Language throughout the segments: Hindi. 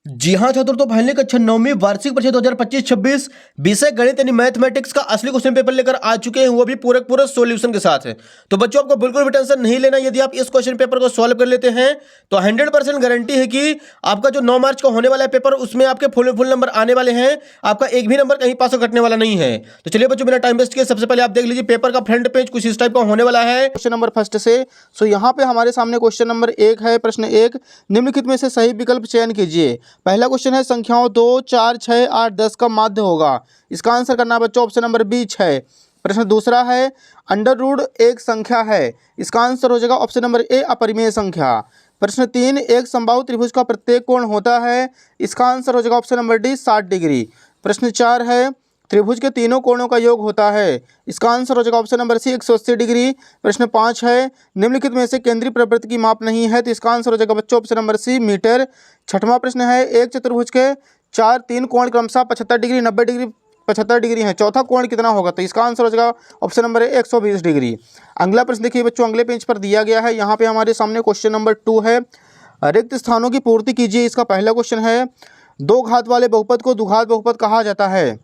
जी हाँ छात्रों, तो पहले कक्षा 9वीं वार्षिक परीक्षा 2025-26 विषय गणित यानी मैथमेटिक्स का असली क्वेश्चन पेपर लेकर आ चुके हैं, वो भी पूरे पूरे सॉल्यूशन के साथ है। तो बच्चों आपको बिल्कुल भी टेंशन नहीं लेना। यदि आप इस क्वेश्चन पेपर को सॉल्व कर लेते हैं तो 100% गारंटी है कि आपका जो 9 मार्च का होने वाला है पेपर, उसमें आपके फुल नंबर आने वाले हैं। आपका एक भी नंबर कहीं पास घटने वाला नहीं है। तो चलिए बच्चों, बिना टाइम वेस्ट किए सबसे पहले आप देख लीजिए पेपर का फ्रंट पेज कुछ इस टाइप का होने वाला है। क्वेश्चन नंबर फर्स्ट से। सो यहाँ पे हमारे सामने क्वेश्चन नंबर 1 है। प्रश्न 1, निम्नलिखित में से सही विकल्प चयन कीजिए। पहला क्वेश्चन है संख्याओं 2, 4, 6, 8, 10 का माध्य होगा। इसका आंसर करना है बच्चों ऑप्शन नंबर बी 6। प्रश्न दूसरा है अंडर रूट एक संख्या है। इसका आंसर हो जाएगा ऑप्शन नंबर ए अपरिमेय संख्या। प्रश्न 3, एक समबाहु त्रिभुज का प्रत्येक कोण होता है। इसका आंसर हो जाएगा ऑप्शन नंबर डी 60 डिग्री। प्रश्न 4 है त्रिभुज के तीनों कोणों का योग होता है। इसका आंसर हो जाएगा ऑप्शन नंबर सी 180 डिग्री। प्रश्न 5 है निम्नलिखित में से केंद्रीय प्रवृत्ति की माप नहीं है। तो इसका आंसर हो जाएगा बच्चों ऑप्शन नंबर सी मीटर। छठवां प्रश्न है एक चतुर्भुज के 3 कोण क्रमशः 75 डिग्री, 90 डिग्री, 75 डिग्री है। चौथा कोण कितना होगा? तो इसका आंसर हो जाएगा ऑप्शन नंबर ए 120 डिग्री। अगला प्रश्न देखिए बच्चों, अगले पेज पर दिया गया है। यहाँ पे हमारे सामने क्वेश्चन नंबर 2 है, रिक्त स्थानों की पूर्ति कीजिए। इसका पहला क्वेश्चन है दो घात वाले बहुपद को द्विघात बहुपद कहा जाता है।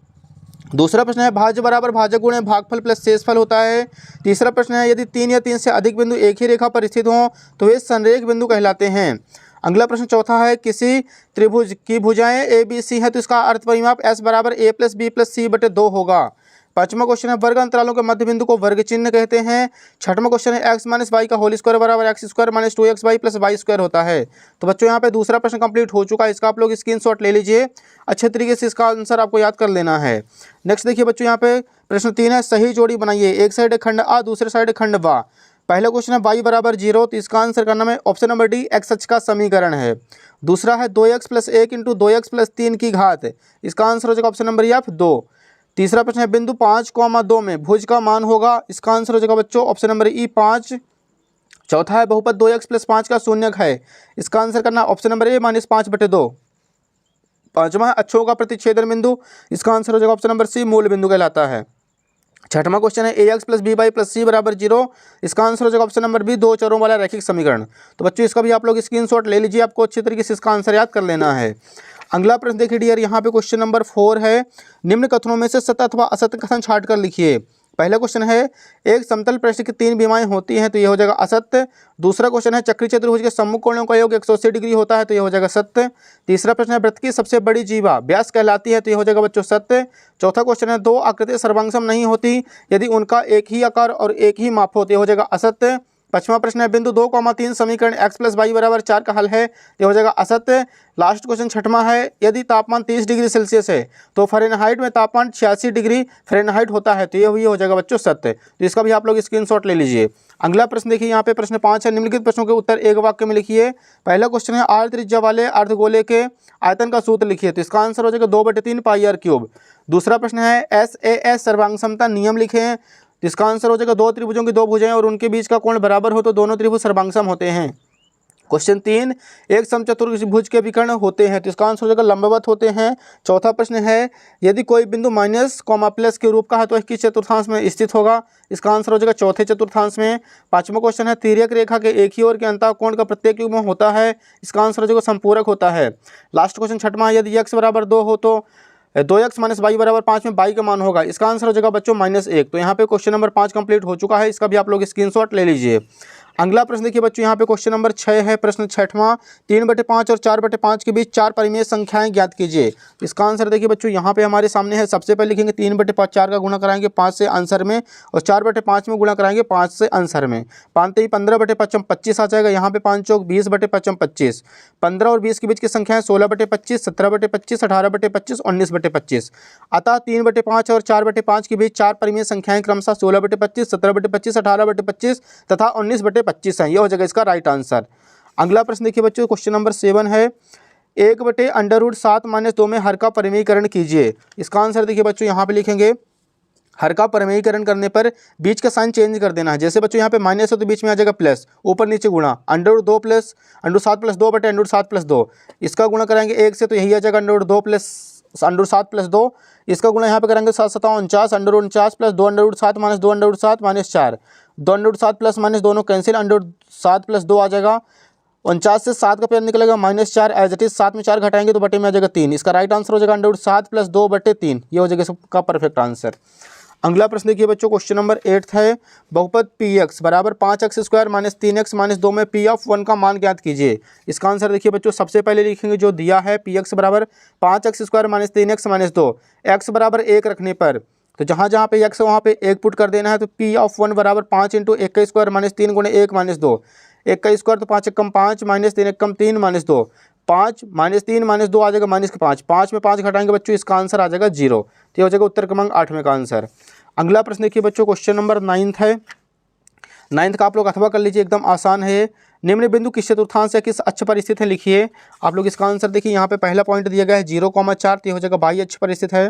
दूसरा प्रश्न है भाज्य बराबर भाजक गुणे भागफल प्लस शेषफल होता है। तीसरा प्रश्न है यदि 3 या 3 से अधिक बिंदु एक ही रेखा पर स्थित हों तो वे संरेख बिंदु कहलाते हैं। अगला प्रश्न चौथा है किसी त्रिभुज की भुजाएं ए बी सी है तो इसका अर्थ परिमाप एस बराबर ए प्लस बी प्लस सी बटे 2 होगा। पांचवा क्वेश्चन है वर्ग अंतरालों के मध्य बिंदु को वर्ग चिन्ह कहते हैं। छठवां क्वेश्चन है एक्स माइनस वाई का होल स्क्वायर बराबर x square minus 2xy plus y square होता है। तो बच्चों यहाँ पे दूसरा प्रश्न कंप्लीट हो चुका है। इसका आप लोग स्क्रीनशॉट ले लीजिए, अच्छे तरीके से इसका आंसर आपको याद कर लेना है। नेक्स्ट देखिए बच्चों, यहाँ पे प्रश्न 3 है सही जोड़ी बनाइए। एक साइड है खंड आ, दूसरे साइड है खंड बा। पहला क्वेश्चन है y बराबर 0, तो इसका आंसर करना में ऑप्शन नंबर डी एक्स अक्ष का समीकरण है। दूसरा है 2x plus 1 into 2x plus 3 की घात। इसका आंसर हो जाएगा ऑप्शन नंबर एफ 2। तीसरा प्रश्न है बिंदु 5,2 में भुज का मान होगा। इसका आंसर हो जाएगा बच्चों ऑप्शन नंबर ई 5। चौथा है बहुपद 2x प्लस 5 का शून्यक है। इसका आंसर करना ऑप्शन नंबर ए -5 बटे 2। पांचवा है अक्षों का प्रतिच्छेदन बिंदु। इसका आंसर हो जाएगा ऑप्शन नंबर सी मूल बिंदु कहलाता है। छठवां क्वेश्चन है ax plus b y plus c बराबर 0। इसका आंसर हो जाएगा ऑप्शन नंबर बी दो चरों वाला रैखिक समीकरण। तो बच्चों इसका भी आप लोग स्क्रीनशॉट ले लीजिए, आपको अच्छी तरीके से इसका आंसर याद कर लेना है। अगला प्रश्न देखिए डियर, यहाँ पे क्वेश्चन नंबर 4 है निम्न कथनों में से सत्य अथवा असत्य कथन छाट कर लिखिए। पहला क्वेश्चन है एक समतल पृष्ठ की 3 विमाएं होती हैं, तो यह हो जाएगा असत्य। दूसरा क्वेश्चन है चक्री चतुर्भुज के सम्मुख कोणों का योग 180 डिग्री होता है, तो यह हो जाएगा सत्य। तीसरा प्रश्न है वृत्त की सबसे बड़ी जीवा व्यास कहलाती है, तो यह हो जाएगा बच्चों सत्य। चौथा क्वेश्चन है दो आकृतियां सर्वांगसम नहीं होती यदि उनका एक ही आकार और एक ही माप हो, तो यह हो जाएगा असत्य। पांचवा प्रश्न है बिंदु 2,3 समीकरण x प्लस वाई बराबर 4 का हल है, यह हो जाएगा असत्य। लास्ट क्वेश्चन छठवां है यदि तापमान 30 डिग्री सेल्सियस है तो फ़ारेनहाइट में तापमान 86 डिग्री फ़ारेनहाइट होता है, तो ये हो जाएगा बच्चों सत्य। तो इसका भी आप लोग स्क्रीनशॉट ले लीजिए। अगला प्रश्न देखिए, यहाँ पे प्रश्न 5 है निम्नलिखित प्रश्नों के उत्तर एक वाक्य में लिखिए। पहला क्वेश्चन है आर्ध त्रिज्या वाले अर्धगोले के आयतन का सूत्र लिखिए। तो इसका आंसर हो जाएगा 2/3 पाई आर क्यूब। दूसरा प्रश्न है SAS सर्वांग समता नियम लिखें। इसका आंसर हो जाएगा दो त्रिभुजों की दो भुजाएं और उनके बीच का कोण बराबर हो तो दोनों त्रिभुज सर्वांगसम होते हैं। क्वेश्चन 3 एक समचतुर्भुज के विकर्ण होते हैं, तो इसका आंसर हो जाएगा लंबवत होते हैं। चौथा प्रश्न है यदि कोई बिंदु माइनस कॉमा प्लस के रूप का है तो किस चतुर्थांश में स्थित होगा? इसका आंसर हो जाएगा चौथे चतुर्थांश में। पांचवा क्वेश्चन है तिर्यक रेखा के एक ही ओर के अंतः कोण का प्रत्येक युग्म होता है। इसका आंसर हो जाएगा संपूरक होता है। लास्ट क्वेश्चन छठवां यदि x बराबर 2 हो तो 2x माइनस वाई बराबर 5 में y का मान होगा। इसका आंसर हो जाएगा बच्चों -1। तो यहाँ पे क्वेश्चन नंबर 5 कंप्लीट हो चुका है, इसका भी आप लोग स्क्रीनशॉट ले लीजिए। अगला प्रश्न देखिए बच्चों, यहाँ पे क्वेश्चन नंबर 6 है। प्रश्न छठवां 3/5 और 4/5 के बीच 4 परिमेय संख्याएं ज्ञात कीजिए। इसका आंसर देखिए बच्चों यहाँ पे हमारे सामने है। सबसे पहले लिखेंगे 3/5, 4 का गुणा कराएंगे 5 से आंसर में और 4/5 में गुणा कराएंगे 5 से आंसर में। 5 ही 15/5 25 आ जाएगा। यहाँ पे 5 चौक 20/5 25। 15 और 20 के बीच की संख्याएं 16/25, 17/25, 18/25, 19/25। अतः 3/5 और 4/5 के बीच 4 परिमेय संख्याएं क्रमशः 16/25, 17/25, 18/25 तथा 19/25 है। यह हो जाएगा इसका राइट आंसर। अगला प्रश्न देखिए बच्चों, क्वेश्चन नंबर 7 है 1/√7 - 2 में हर का परिमेयीकरण कीजिए। इसका आंसर देखिए बच्चों यहाँ पे लिखेंगे हर का परिमेयीकरण करने पर बीच का साइन चेंज कर देना है। जैसे बच्चों यहाँ पे माइनस है तो बीच में आ जाएगा प्लस, ऊपर नीचे गुणा √2 प्लस √7 + 2 बटे √7 + 2। इसका गुणा कराएंगे 1 से तो यही आ जाएगा √2 प्लस √7 + 2। इसका गुणा यहाँ पे करेंगे 7 7 49 √49 प्लस 2 √7 माइनस 2 √7 -4। 2 √7 प्लस माइनस दोनों कैंसिल, √7 + 2 आ जाएगा 49 से 7 का पेयर निकलेगा -4 एज इट इज, 7 में 4 घटाएंगे तो बटे में आ जाएगा 3। इसका राइट आंसर हो जाएगा √7 + 2/3, ये हो जाएगा इसका परफेक्ट आंसर। अगला प्रश्न देखिए बच्चों, क्वेश्चन नंबर 8 है, बहुपद px बराबर 5x² - 3x - 2 में p(1) का मान ज्ञात कीजिए। इसका आंसर देखिए बच्चों, सबसे पहले लिखेंगे जो दिया है px बराबर 5x² - 3x - 2, x बराबर 1 रखने पर तो जहाँ जहाँ पे x है वहाँ पे 1 पुट कर देना है। तो p(1) बराबर 5 × 1 का स्क्वायर - 3 × 1 - 2, 1 का स्क्वायर तो 5 × 1 = 5 - 3 × 1 = 3 - 2, 5 - 3 - 2 आ जाएगा -5, 5 में 5 घटाएंगे बच्चों, इसका आंसर आ जाएगा 0। तो ये हो जाएगा उत्तर क्रमांक 8वें का आंसर। अगला प्रश्न देखिए बच्चों, क्वेश्चन नंबर 9 है। 9 का आप लोग अथवा कर लीजिए, एकदम आसान है। निम्न बिंदु किस चतुर्थांश या किस अक्ष पर स्थित है, लिखिए। आप लोग इसका आंसर देखिए, यहाँ पे पहला पॉइंट दिया गया है 0,4, तो हो जाएगा बाह्य अक्ष पर स्थित है।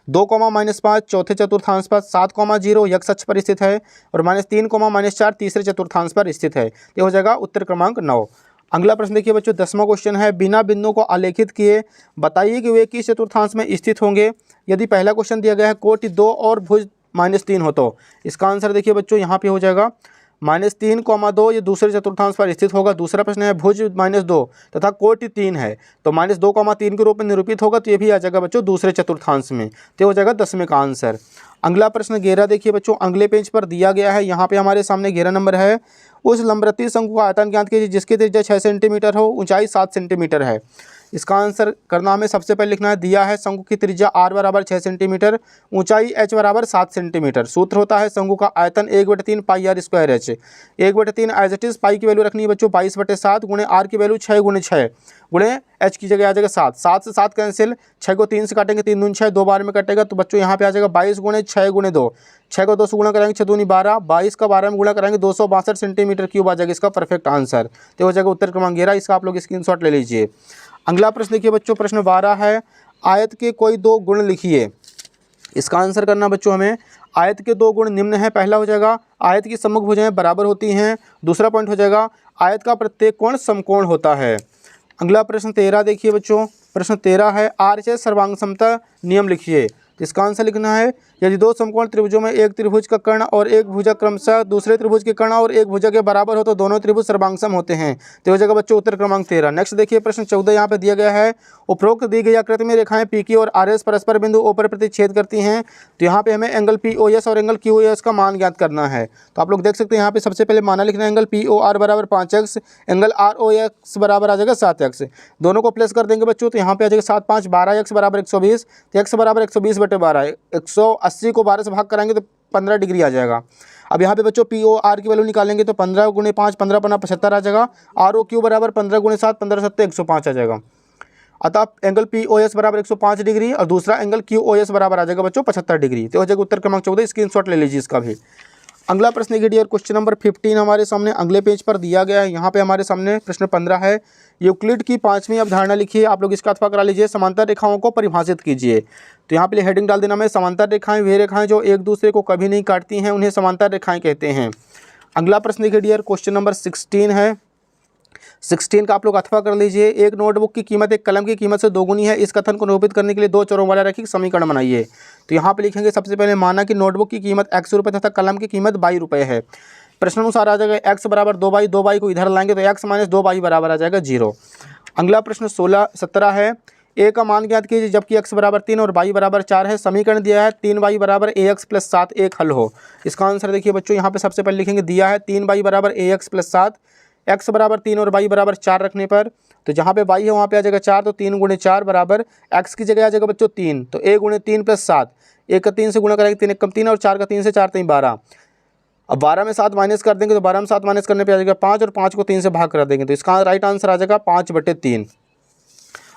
2, -5 चौथे चतुर्थांश पर, 7,0 यक्ष अक्ष पर स्थित है, और -3, -4 तीसरे चतुर्थांश पर स्थित है। ये हो जाएगा उत्तर क्रमांक 9। अगला प्रश्न देखिए बच्चों, 10वां क्वेश्चन है, बिना बिंदुओं को आलेखित किए बताइए कि वे किस चतुर्थांश में स्थित होंगे। यदि पहला क्वेश्चन दिया गया है कोटि 2 और भुज -3 हो तो इसका आंसर देखिए बच्चों, यहाँ पे हो जाएगा -3, 2 ये दूसरे चतुर्थांश पर स्थित होगा। दूसरा प्रश्न है भुज -2 तथा कोटि 3 है तो -2, 3 के रूप में निरूपित होगा, तो ये भी आ जाएगा बच्चों दूसरे चतुर्थांश में। तो हो जाएगा 10वें का आंसर। अगला प्रश्न 11 देखिए बच्चों, अगले पेज पर दिया गया है, यहाँ पे हमारे सामने 11 नंबर है। उस लंबवृत्तीय शंकु का आयतन ज्ञात कीजिए जिसकी त्रिज्या 6 सेंटीमीटर हो, ऊंचाई 7 सेंटीमीटर है। इसका आंसर करना हमें सबसे पहले लिखना है, दिया है शंकु की त्रिज्या r बराबर 6 सेंटीमीटर, ऊंचाई h बराबर 7 सेंटीमीटर। सूत्र होता है शंकु का आयतन 1/3 πr²h। 1/3 एज इट इज, पाई की वैल्यू रखनी है बच्चों 22/7 गुणे r की वैल्यू 6 × 6 गुणे h की जगह आ जाएगा 7। 7 से 7 कैंसिल, 6 को 3 से काटेंगे, 3 दूनी 6, 2 बार में कटेगा, तो बच्चों यहाँ पे आ जाएगा 22 × 6 × 2। 6 को 2 से गुणा कराएंगे 6 दूनी 12, 22 का 12 में गुणा कराएंगे 262 सेंटीमीटर क्यूब आ जाएगा इसका परफेक्ट आंसर। तो हो जाएगा उत्तर क्रमांक 11। इसका आप लोग स्क्रीनशॉट ले लीजिए। अगला प्रश्न देखिए बच्चों, प्रश्न 12 है, आयत के कोई 2 गुण लिखिए। इसका आंसर करना बच्चों हमें, आयत के 2 गुण निम्न है। पहला हो जाएगा आयत की सम्मुख भुजाएं बराबर होती हैं। दूसरा पॉइंट हो जाएगा आयत का प्रत्येक कोण समकोण होता है। अगला प्रश्न 13 देखिए बच्चों, प्रश्न 13 है, आरएचएस सर्वांग समता नियम लिखिए। इसका आंसर लिखना है, यदि 2 समकोण त्रिभुजों में एक त्रिभुज का कर्ण और एक भुजा क्रमशः दूसरे त्रिभुज के कर्ण और एक भुजा के बराबर हो तो दोनों त्रिभुज सर्वांगसम होते हैं। तो हो जाएगा बच्चों उत्तर क्रमांक 13। नेक्स्ट देखिए प्रश्न 14 यहाँ पे दिया गया है, उपरोक्त दी गई आकृति में रेखाएं PQ और RS परस्पर बिंदु O पर प्रतिच्छेद करती हैं। तो यहाँ पे हमें एंगल POS और एंगल QOS का मान ज्ञात करना है। तो आप लोग देख सकते हैं यहाँ पे सबसे पहले माना लिखना है, एंगल POR बराबर 5x, एंगल ROX बराबर आ जाएगा 7x। दोनों को प्लस कर देंगे बच्चों, तो यहाँ पे आ जाएगा 7 5 12x बराबर 120, तो x बराबर 120/12। 180 को 12 से भाग कराएंगे तो 15 डिग्री आ जाएगा। अब यहाँ पे बच्चों POR की वैल्यू निकालेंगे तो 15 × 5 15 × 75 आ जाएगा। ROQ बराबर 15 × 7 15 7 105 आ जाएगा। अतः एंगल POS बराबर 105 डिग्री और दूसरा एंगल QOS बराबर आ जाएगा बच्चों 75 डिग्री। तो हो जाएगा उत्तर क्रमांक 14। स्क्रीनशॉट ले लीजिए इसका भी। अगला प्रश्न देखिए डियर, क्वेश्चन नंबर 15 हमारे सामने अगले पेज पर दिया गया है। यहाँ पे हमारे सामने प्रश्न 15 है, यूक्लिड की 5वीं अवधारणा लिखिए। आप लोग इसका अथवा करा लीजिए, समांतर रेखाओं को परिभाषित कीजिए। तो यहाँ पे हेडिंग डाल देना में, समांतर रेखाएं वे रेखाएं जो एक दूसरे को कभी नहीं काटती हैं, उन्हें समांतर रेखाएं कहते हैं। अगला प्रश्न देखिए डियर, क्वेश्चन नंबर 16 है। 16 का आप लोग अथवा कर लीजिए। एक नोटबुक की कीमत एक कलम की कीमत से दोगुनी है, इस कथन को निरूपित करने के लिए 2 चरों वाला रैखिक समीकरण बनाइए। तो यहाँ पे लिखेंगे सबसे पहले, माना कि नोटबुक की कीमत x रुपये तथा कलम की कीमत y है। प्रश्नानुसार आ जाएगा x बराबर 2y, 2y को इधर लाएंगे तो x - 2y बराबर आ जाएगा 0। अगला प्रश्न 17 है, a का मान ज्ञात कीजिए जबकि x बराबर 3 और y बराबर 4 है। समीकरण दिया है 3y बराबर ax + 7 एक हल हो। इसका आंसर देखिए बच्चों, यहाँ पे सबसे पहले लिखेंगे, दिया है 3y बराबर ax + 7, x बराबर 3 और y बराबर 4 रखने पर, तो जहाँ पे y है वहाँ पे आ जाएगा 4, तो 3 × 4 बराबर x की जगह आ जाएगा बच्चों 3, तो a × 3 + 7, 1 का 3 से गुणा करेंगे 3 × 3 और 4 का 3 से 4 3 12। अब 12 में 7 माइनस कर देंगे तो 12 में 7 माइनस करने पे आ जाएगा 5 और 5 को 3 से भाग कर देंगे, तो इसका राइट आंसर आ जाएगा 5/3।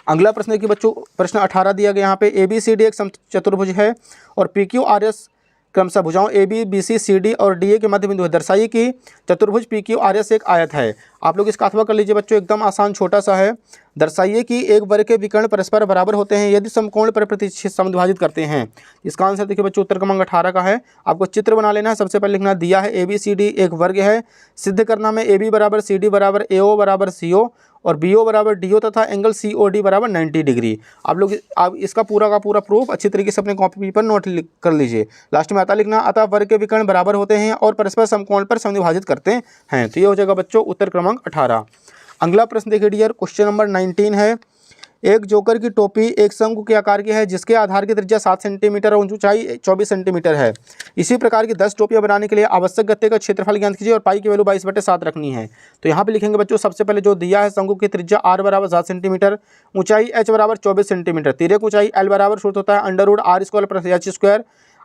अगला प्रश्न देखिए बच्चों, प्रश्न 18 दिया गया यहाँ पे, ABCD एक समचतुर्भुज है और PQRS क्रमशः भुजाओं AB BC CD और DA के मध्य बिंदु है। दर्शाइए कि चतुर्भुज PQRS एक आयत है। आप लोग इसका अथवा कर लीजिए बच्चों, एकदम आसान छोटा सा है। दर्शाइए कि एक वर्ग के विकर्ण परस्पर बराबर होते हैं यदि समकोण पर प्रतिच्छेद समद्विभाजित करते हैं। इसका आंसर देखिए बच्चों उत्तर क्रमांक 18 का है। आपको चित्र बना लेना है। सबसे पहले लिखना, दिया है ABCD एक वर्ग है। सिद्ध करना में AB बराबर CD बराबर AO बराबर CO और BO बराबर DO तथा एंगल COD बराबर 90 डिग्री। आप लोग इसका पूरा का पूरा प्रूफ अच्छी तरीके से अपने कॉपी पर नोट कर लीजिए। लास्ट में आता लिखना, अतः वर्ग के विकर्ण बराबर होते हैं और परस्पर समकोण पर समद्विभाजित करते हैं। तो ये हो जाएगा बच्चों उत्तर क्रमांक 18। अगला प्रश्न देखिए डियर, क्वेश्चन नंबर 19 है। एक जोकर की टोपी एक शंकु के आकार की है जिसके आधार की त्रिज्या 7 सेंटीमीटर और ऊंचाई 24 सेंटीमीटर है। इसी प्रकार की 10 टोपियां बनाने के लिए आवश्यक गत्ते का क्षेत्रफल ज्ञात कीजिए और पाई की वैल्यू 22/7 रखनी है। तो यहाँ पे लिखेंगे बच्चों, सबसे पहले जो दिया है शंकु की त्रिज्या r बराबर 7 सेंटीमीटर, ऊंचाई h बराबर 24 सेंटीमीटर, तिर्यक ऊंचाई l बराबर सूत्र होता है √r² plus h square.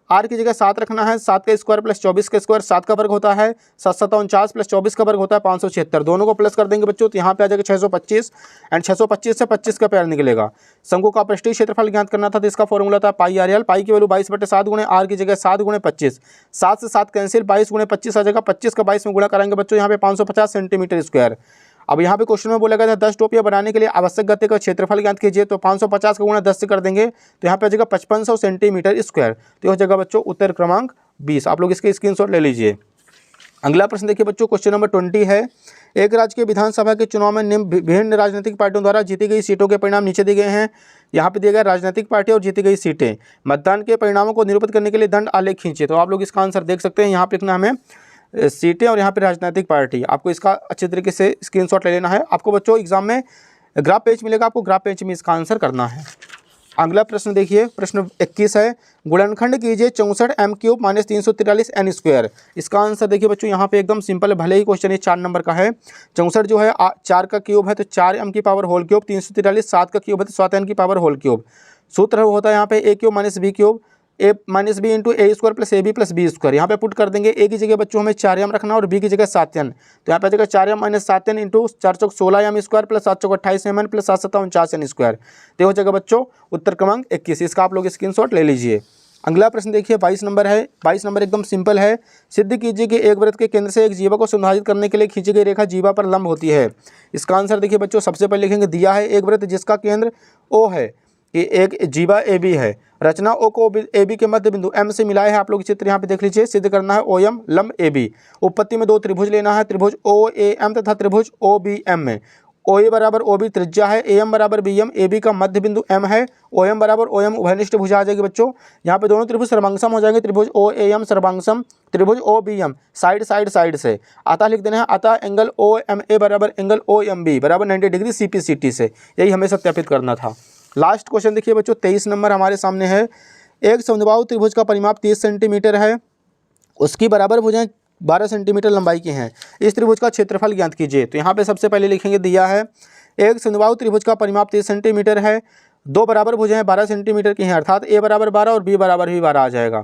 r की जगह 7 रखना है, 7 का स्क्वायर प्लस 24 का स्क्वायर, 7 का वर्ग होता है 749 प्लस 24 का वर्ग होता है 576। दोनों को प्लस कर देंगे बच्चों तो यहाँ पे आ जाएगा 625 एंड 625 से 25 का पेयर निकलेगा। शंकु का पृष्ठीय क्षेत्रफल ज्ञात करना था तो इसका फॉर्मूला था पाई आर एल। पाई की वैल्यू 22/7 गुणे r की जगह 7 गुणे 25, 7 से 7 कैंसिल, 22 गुणे 25 आ जाएगा, 25 का 22 में गुणा कराएंगे बच्चों यहाँ पे 550 सेंटीमीटर स्क्वायर। अब यहाँ पे क्वेश्चन में बोला गया था 10 टोपियां बनाने के लिए आवश्यक गत्ते का क्षेत्रफल ज्ञात कीजिए, तो 550 का गुणा 10 से कर देंगे तो यहाँ पे आ जाएगा 5500 सेंटीमीटर स्क्वायर। तो यह जगह बच्चों उत्तर क्रमांक 20। आप लोग इसके स्क्रीनशॉट ले लीजिए। अगला प्रश्न देखिए बच्चों, क्वेश्चन नंबर 20 है। एक राज्य के विधानसभा के चुनाव में निम्न विभिन्न राजनीतिक पार्टियों द्वारा जीती गई सीटों के परिणाम नीचे दिए गए हैं। यहाँ पे दिया गया राजनीतिक पार्टी और जीती गई सीटें। मतदान के परिणामों को निरूपित करने के लिए दंड आलेख खींचे। तो आप लोग इसका आंसर देख सकते हैं, यहाँ पे लिखना हमें सीटें और यहाँ पे राजनीतिक पार्टी। आपको इसका अच्छे तरीके से स्क्रीनशॉट ले लेना है। आपको बच्चों एग्जाम में ग्राफ पेज मिलेगा, आपको ग्राफ पेज में इसका आंसर करना है। अगला प्रश्न देखिए, प्रश्न 21 है। गुणनखंड कीजिए 64 m³ - 343 n स्क्वायर। इसका आंसर देखिए बच्चों यहाँ पे एकदम सिंपल है, भले ही क्वेश्चन ये 4 नंबर का है। 64 जो है 4 का क्यूब है तो 4m की पावर होल क्यूब, 343 7 का क्यूब है तो 7n की पावर होल क्यूब। सूत्र होता है यहाँ पे a³ - b³ a - b into a square plus ab plus b square. यहाँ पे पुट कर देंगे, a की जगह बच्चों हमें 4m रखना और b की जगह 7n। तो यहाँ पे आ जाएगा 4m - 7n इंटू 4 चौक 16m स्क्वायर प्लस 7 चौक 28m प्लस 7 7 49n स्क्वायर। तो हो जाएगा बच्चों उत्तर क्रमांक 21। इसका आप लोग स्क्रीनशॉट ले लीजिए। अगला प्रश्न देखिए 22 नंबर है। 22 नंबर एकदम सिंपल है। सिद्ध कीजिए कि एक वृत्त के केंद्र से एक जीवा को संधारित करने के लिए खींची गई रेखा जीवा पर लंब होती है। इसका आंसर देखिए बच्चों, सबसे पहले लिखेंगे, दिया है एक वृत्त जिसका केंद्र O है कि एक जीवा AB है। रचना O को AB के मध्य बिंदु M से मिलाया है। आप लोग चित्र यहाँ पे देख लीजिए। सिद्ध करना है OM लंब AB। उत्पत्ति में 2 त्रिभुज लेना है, त्रिभुज OAM तथा त्रिभुज OBM में। OA बराबर OB त्रिज्या है, AM बराबर BM, AB का मध्य बिंदु M है, OM बराबर OM उभयनिष्ठ भुजा आ जाएगी बच्चों। यहाँ पे दोनों त्रिभुज सर्वांगसम हो जाएंगे, त्रिभुज OAM सर्वांगसम, त्रिभुज OBM साइड साइड साइड से। अतः लिख देना है, अतः एंगल OMA बराबर एंगल OMB बराबर 90 डिग्री CP/CT से। यही हमें सत्यापित करना था। लास्ट क्वेश्चन देखिए बच्चों 23 नंबर हमारे सामने है। एक समद्विबाहु त्रिभुज का परिमाप 30 सेंटीमीटर है, उसकी बराबर भुजाएं 12 सेंटीमीटर लंबाई की हैं। इस त्रिभुज का क्षेत्रफल ज्ञात कीजिए। तो यहाँ पे सबसे पहले लिखेंगे, दिया है एक समद्विबाहु त्रिभुज का परिमाप 30 सेंटीमीटर है, 2 बराबर भुजाएं 12 सेंटीमीटर की हैं, अर्थात a बराबर 12 और b बराबर भी 12 आ जाएगा।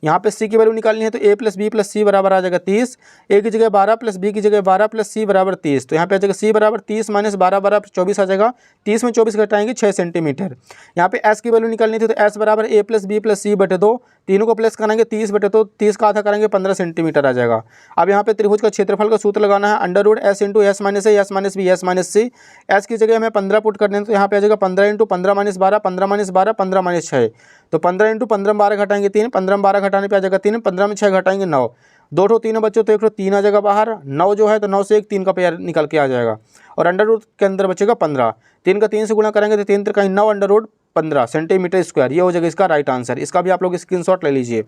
यहाँ पे c की वैल्यू निकालनी है तो a plus b plus c बराबर आ जाएगा 30। a की जगह 12 प्लस b की जगह 12 प्लस c बराबर 30। तो यहाँ पे आ जाएगा c बराबर 30 - 12 बराबर 24 आ जाएगा। 30 में 24 घटाएंगे 6 सेंटीमीटर। यहाँ पे s की वैल्यू निकालनी थी तो s बराबर a plus b plus c बटे 2, तीनों को प्लस कराएंगे 30 बटे 2, 30 का आधा करेंगे 15 सेंटीमीटर आ जाएगा। अब यहाँ पे त्रिभुज का क्षेत्रफल का सूत्र लगाना है, √s into s minus a, s minus b, s minus c। s की जगह हमें 15 पुट करने तो यहाँ पे आ जाएगा 15 इंटू 15 - 12, 15 - 12, 15 - 6। तो 15 इंटू 15 12 घटाएंगे 3, 15 12 घटाने पे आ जाएगा 3, 15 में 6 घटाएंगे 9, 2 ठो 3 बच्चों तो 1 ठो 3 आ जाएगा बाहर, 9 जो है तो 9 से 1 3 का पेयर निकल के आ जाएगा और अंडर के अंदर बचेगा 15। 3 का 3 से गुणा करेंगे तो 3 3 9 √15 सेंटीमीटर स्क्वायर। ये हो जाएगा इसका राइट आंसर। इसका भी आप लोग स्क्रीनशॉट ले लीजिए।